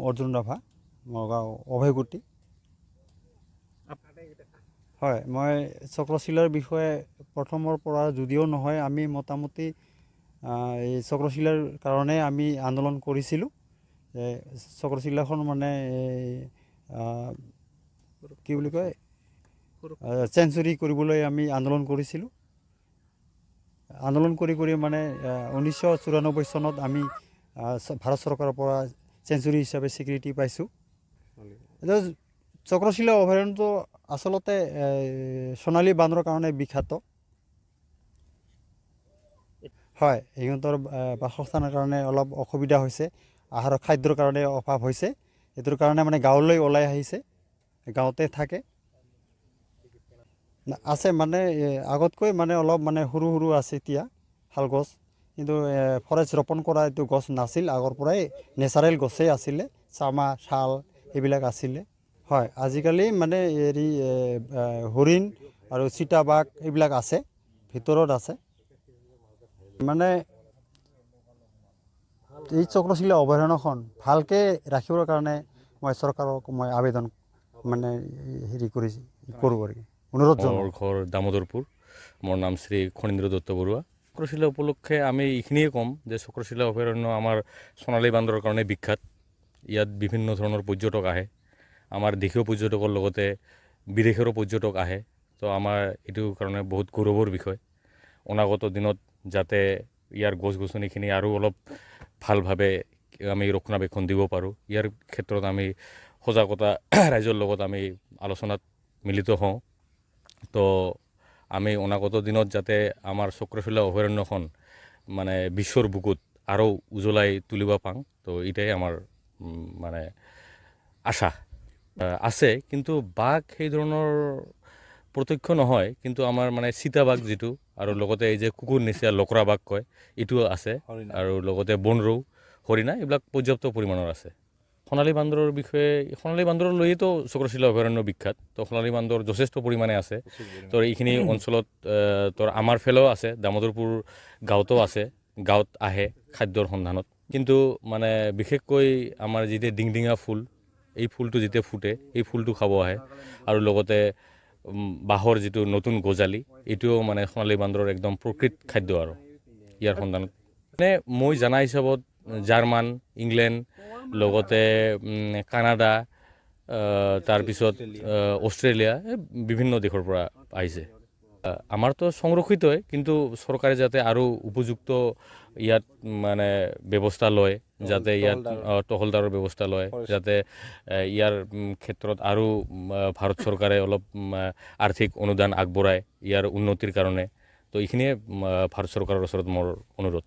অৰ্জুন ৰাভা, নগাঁও অভয়গুটি। হয়, মই চক্ৰশিলাৰ বিষয়ে প্ৰথমৰ পৰা যদিও নহয়, আমি মোটামুটি এই চক্ৰশিলাৰ কাৰণে আমি আন্দোলন কৰিছিলোঁ। চক্ৰশিলাখন মানে কি বুলি কয়, চেঞ্চুৰী কৰিবলৈ আমি আন্দোলন কৰিছিলোঁ। আন্দোলন কৰি মানে 1994 চনত আমি ভাৰত চৰকাৰৰ পৰা চেঞ্চুৰী হিচাপে স্বীকৃতি পাইছোঁ। চক্ৰশিলা অভয়াৰণ্যটো আচলতে সোণালী বান্দৰৰ কাৰণে বিখ্যাত। হয়, সিহঁতৰ বাসস্থানৰ কাৰণে অলপ অসুবিধা হৈছে, আহাৰৰ খাদ্যৰ কাৰণে অভাৱ হৈছে। এইটোৰ কাৰণে মানে গাঁৱলৈ ওলাই আহিছে, গাঁৱতে থাকে। আছে মানে আগতকৈ মানে অলপ মানে সৰু সৰু আছে এতিয়া শাল গছ, কিন্তু ফৰেষ্ট ৰোপণ কৰা এইটো গছ নাছিল। আগৰ পৰাই নেচাৰেল গছেই আছিলে, চামা শাল এইবিলাক আছিলে। হয়, আজিকালি মানে হেৰি হৰিণ আৰু চিতাবাঘ এইবিলাক আছে, ভিতৰত আছে। মানে এই চক্ৰশিলা অভয়াৰণ্যখন ভালকৈ ৰাখিবৰ কাৰণে মই চৰকাৰক মই আবেদন মানে হেৰি কৰোঁ আৰু অনুৰোধ জনাওঁ। মোৰ ঘৰ দামোদৰপুৰ, মোৰ নাম শ্ৰী খনীন্দ্ৰ দত্ত বৰুৱা। চক্ৰশিলা উপলক্ষে আমি এইখিনিয়ে ক'ম যে চক্ৰশিলা অভয়াৰণ্য আমাৰ সোণালী বান্দৰৰ কাৰণে বিখ্যাত। ইয়াত বিভিন্ন ধৰণৰ পৰ্যটক আহে, আমাৰ দেশীয় পৰ্যটকৰ লগতে বিদেশৰো পৰ্যটক আহে। তো আমাৰ এইটো কাৰণে বহুত গৌৰৱৰ বিষয়। অনাগত দিনত যাতে ইয়াৰ গছ গছনিখিনি আৰু অলপ ভালভাৱে আমি ৰক্ষণাবেক্ষণ দিব পাৰোঁ, ইয়াৰ ক্ষেত্ৰত আমি সজাগতা ৰাইজৰ লগত আমি আলোচনাত মিলিত হওঁ। তো আমি অনাগত দিনত যাতে আমাৰ চক্ৰশিলা অভয়াৰণ্যখন মানে বিশ্বৰ বুকুত আৰু উজ্বলাই তুলিব পাওঁ, তো এটাই আমাৰ মানে আশা আছে। কিন্তু বাঘ সেই ধৰণৰ প্ৰত্যক্ষ নহয়, কিন্তু আমাৰ মানে চিতাবাঘ যিটো, আৰু লগতে এই যে কুকুৰ নিচিনা লকৰা বাঘ কয়, এইটোও আছে। আৰু লগতে বনৰৌ, হৰিণা এইবিলাক পৰ্যাপ্ত পৰিমাণৰ আছে। সোণালী বান্দৰৰ বিষয়ে, সোণালী বান্দৰ লৈয়েতো চক্ৰশিলা অভয়াৰণ্য বিখ্যাত। তো সোণালী বান্দৰ যথেষ্ট পৰিমাণে আছে। তো এইখিনি অঞ্চলত আমাৰ ফালেও আছে, দামোদৰপুৰ গাঁৱতো আছে, গাঁৱত আহে খাদ্যৰ সন্ধানত। কিন্তু মানে বিশেষকৈ আমাৰ যেতিয়া ডিংডিঙা ফুল, এই ফুলটো যেতিয়া ফুটে, এই ফুলটো খাব আহে। আৰু লগতে বাঁহৰ যিটো নতুন গজালি, এইটোও মানে সোণালী বান্দৰৰ একদম প্ৰকৃত খাদ্য আৰু ইয়াৰ সন্ধানত। মানে মই জনা হিচাপত জাৰ্মান, ইংলেণ্ড, লগতে কানাডা, তাৰপিছত অষ্ট্ৰেলিয়া, বিভিন্ন দেশৰ পৰা আহিছে। আমাৰতো সংৰক্ষিতই, কিন্তু চৰকাৰে যাতে আৰু উপযুক্ত ইয়াত মানে ব্যৱস্থা লয়, যাতে ইয়াত টহলদাৰৰ ব্যৱস্থা লয়, যাতে ইয়াৰ ক্ষেত্ৰত আৰু ভাৰত চৰকাৰে অলপ আৰ্থিক অনুদান আগবঢ়ায় ইয়াৰ উন্নতিৰ কাৰণে। তো এইখিনিয়ে ভাৰত চৰকাৰৰ ওচৰত মোৰ অনুৰোধ।